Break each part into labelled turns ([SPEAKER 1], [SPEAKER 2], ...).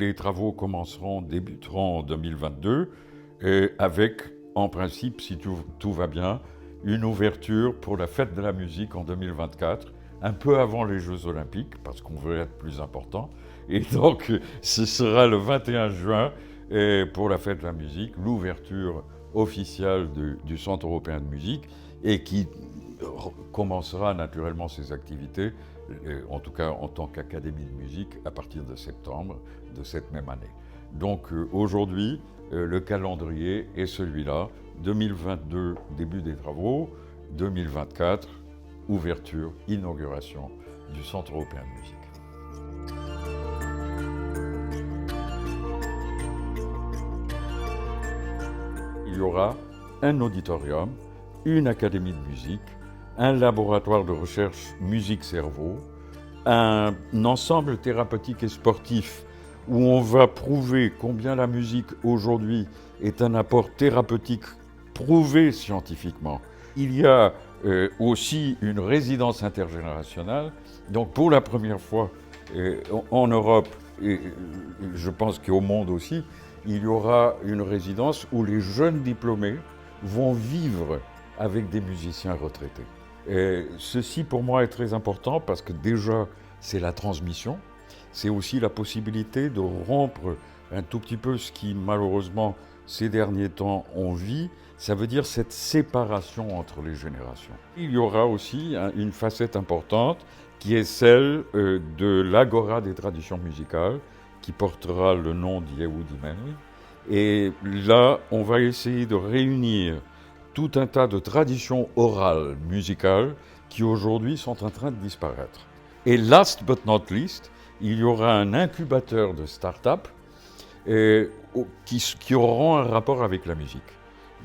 [SPEAKER 1] les travaux débuteront en 2022, avec, en principe, si tout va bien, une ouverture pour la fête de la musique en 2024, un peu avant les Jeux Olympiques, parce qu'on veut être plus important. Et donc, ce sera le 21 juin, pour la fête de la musique, l'ouverture officielle du Centre européen de musique, et qui commencera naturellement ses activités, en tout cas en tant qu'académie de musique, à partir de septembre de cette même année. Donc aujourd'hui, le calendrier est celui-là, 2022, début des travaux, 2024, ouverture, inauguration du Centre européen de musique. Il y aura un auditorium, une académie de musique, un laboratoire de recherche musique-cerveau, un ensemble thérapeutique et sportif où on va prouver combien la musique aujourd'hui est un apport thérapeutique prouvé scientifiquement. Il y a aussi une résidence intergénérationnelle. Donc pour la première fois en Europe, et je pense qu'au monde aussi, il y aura une résidence où les jeunes diplômés vont vivre avec des musiciens retraités. Et ceci pour moi est très important parce que déjà c'est la transmission, c'est aussi la possibilité de rompre un tout petit peu ce qui malheureusement ces derniers temps on vit, ça veut dire cette séparation entre les générations. Il y aura aussi une facette importante qui est celle de l'Agora des traditions musicales qui portera le nom d'Yehudi Menui. Et là, on va essayer de réunir tout un tas de traditions orales musicales qui aujourd'hui sont en train de disparaître. Et last but not least, il y aura un incubateur de start-up qui auront un rapport avec la musique.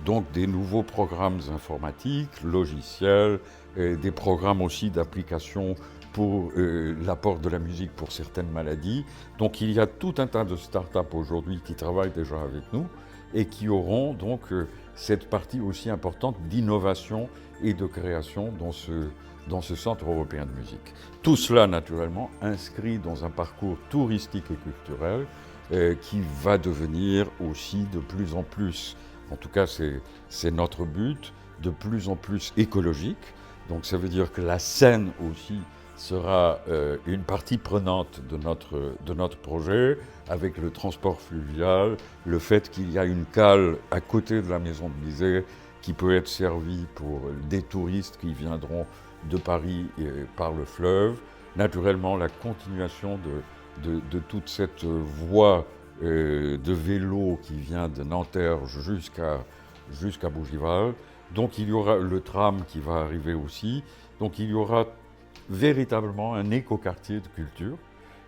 [SPEAKER 1] Donc des nouveaux programmes informatiques, logiciels, des programmes aussi d'application pour l'apport de la musique pour certaines maladies. Donc il y a tout un tas de start-up aujourd'hui qui travaillent déjà avec nous et qui auront donc cette partie aussi importante d'innovation et de création dans ce centre européen de musique. Tout cela naturellement inscrit dans un parcours touristique et culturel qui va devenir aussi de plus en plus, en tout cas c'est notre but, de plus en plus écologique. Donc ça veut dire que la Seine aussi sera une partie prenante de notre projet, avec le transport fluvial, le fait qu'il y a une cale à côté de la maison de Bizet qui peut être servie pour des touristes qui viendront de Paris par le fleuve. Naturellement, la continuation de toute cette voie de vélo qui vient de Nanterre jusqu'à Bougival. Donc il y aura le tram qui va arriver aussi. Donc il y aura véritablement un écoquartier de culture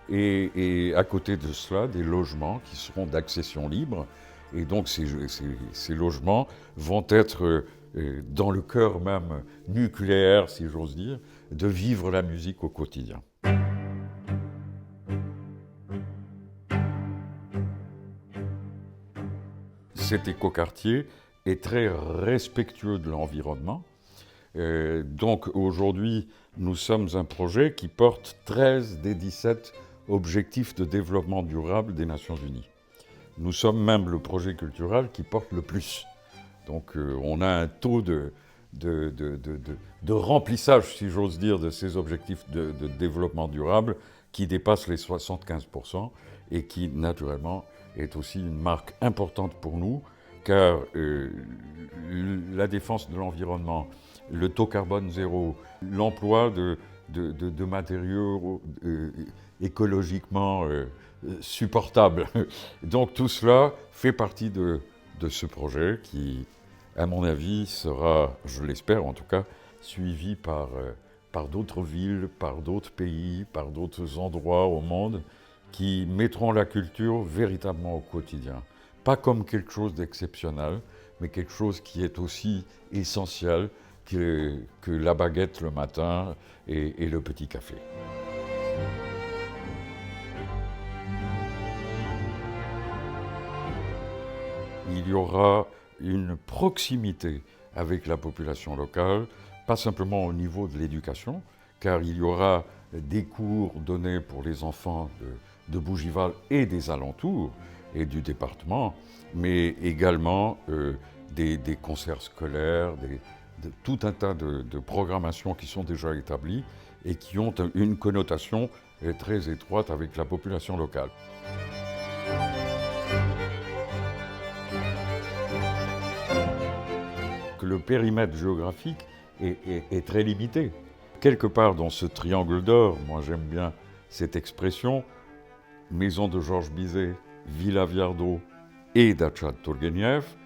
[SPEAKER 1] et à côté de cela, des logements qui seront d'accession libre. Et donc ces logements vont être dans le cœur même nucléaire, si j'ose dire, de vivre la musique au quotidien. Cet écoquartier est très respectueux de l'environnement. Donc aujourd'hui, nous sommes un projet qui porte 13 des 17 objectifs de développement durable des Nations Unies. Nous sommes même le projet culturel qui porte le plus. Donc on a un taux de remplissage, si j'ose dire, de ces objectifs de développement durable qui dépasse les 75% et qui, naturellement, est aussi une marque importante pour nous, car la défense de l'environnement, le taux carbone zéro, l'emploi de matériaux écologiquement supportables. Donc tout cela fait partie de ce projet qui, à mon avis, sera, je l'espère en tout cas, suivi par d'autres villes, par d'autres pays, par d'autres endroits au monde qui mettront la culture véritablement au quotidien. Pas comme quelque chose d'exceptionnel, mais quelque chose qui est aussi essentiel que la baguette le matin et le petit café. Il y aura une proximité avec la population locale, pas simplement au niveau de l'éducation, car il y aura des cours donnés pour les enfants de Bougival et des alentours et du département, mais également des concerts scolaires, tout un tas de programmations qui sont déjà établies et qui ont une connotation très étroite avec la population locale. Le périmètre géographique est très limité. Quelque part dans ce triangle d'or, moi j'aime bien cette expression, maison de Georges Bizet, Villa Viardot et Dacha de Tourguenieff,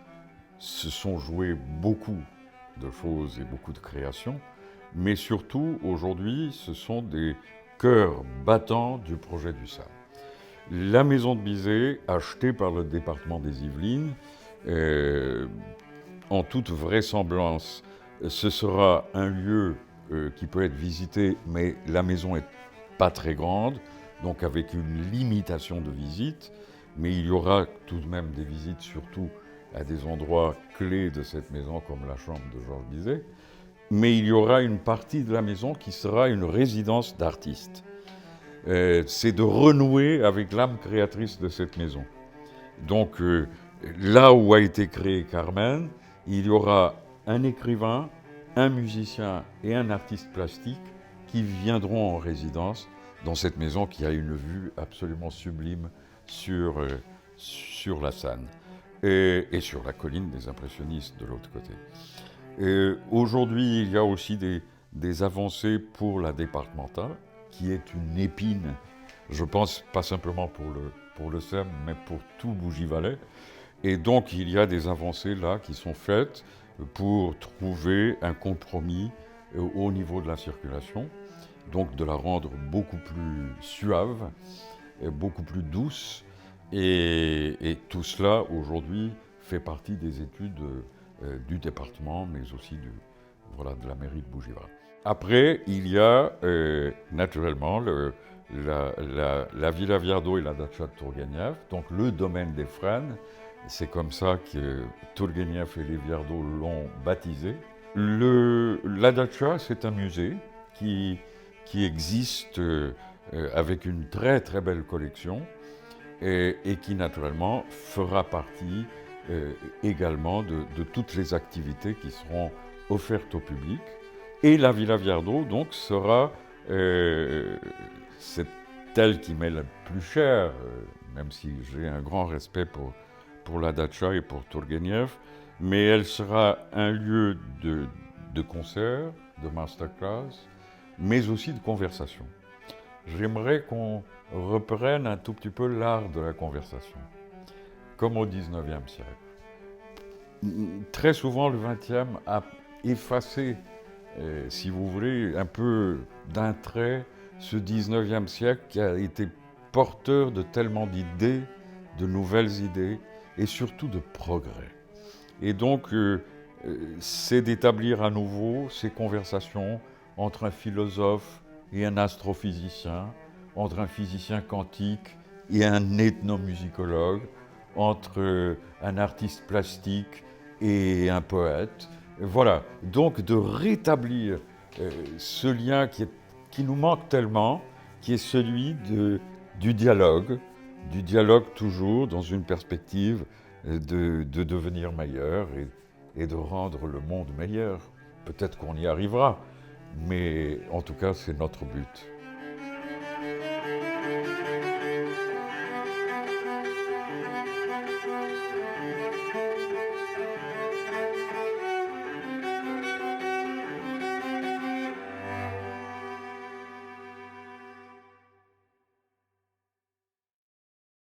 [SPEAKER 1] se sont joués beaucoup de choses et beaucoup de créations, mais surtout aujourd'hui ce sont des cœurs battants du projet du SAM. La maison de Bizet, achetée par le département des Yvelines, en toute vraisemblance, ce sera un lieu qui peut être visité, mais la maison n'est pas très grande, donc avec une limitation de visites, mais il y aura tout de même des visites, surtout à des endroits clés de cette maison, comme la chambre de Georges Bizet, mais il y aura une partie de la maison qui sera une résidence d'artistes. C'est de renouer avec l'âme créatrice de cette maison. Donc, là où a été créé Carmen, il y aura un écrivain, un musicien et un artiste plastique qui viendront en résidence dans cette maison qui a une vue absolument sublime sur la Seine et sur la colline des impressionnistes de l'autre côté. Aujourd'hui, il y a aussi des avancées pour la départementale, qui est une épine, je pense, pas simplement pour le SEM, mais pour tout Bougivalais. Et donc, il y a des avancées là qui sont faites pour trouver un compromis au niveau de la circulation, donc de la rendre beaucoup plus suave, beaucoup plus douce. Et tout cela, aujourd'hui, fait partie des études du département, mais aussi de la mairie de Bougival. Après, il y a naturellement la Villa Viardot et la Dacha de Tourguenieff, donc le domaine des Frênes. C'est comme ça que Tourguenieff et les Viardot l'ont baptisé. La Dacha, c'est un musée qui existe avec une très très belle collection et qui naturellement fera partie également de toutes les activités qui seront offertes au public. Et la Villa Viardot, donc, sera celle qui m'est la plus chère, même si j'ai un grand respect pour la Dacha et pour Tourguenieff, mais elle sera un lieu de concert, de masterclass, mais aussi de conversation. J'aimerais qu'on reprenne un tout petit peu l'art de la conversation, comme au XIXe siècle. Très souvent, le XXe a effacé, si vous voulez, un peu d'un trait, ce XIXe siècle qui a été porteur de tellement d'idées, de nouvelles idées, et surtout de progrès. Et donc, c'est d'établir à nouveau ces conversations entre un philosophe et un astrophysicien, entre un physicien quantique et un ethnomusicologue, entre un artiste plastique et un poète. Voilà, donc de rétablir ce lien qui nous manque tellement, qui est celui du dialogue toujours dans une perspective de devenir meilleur et de rendre le monde meilleur. Peut-être qu'on y arrivera, mais en tout cas, c'est notre but.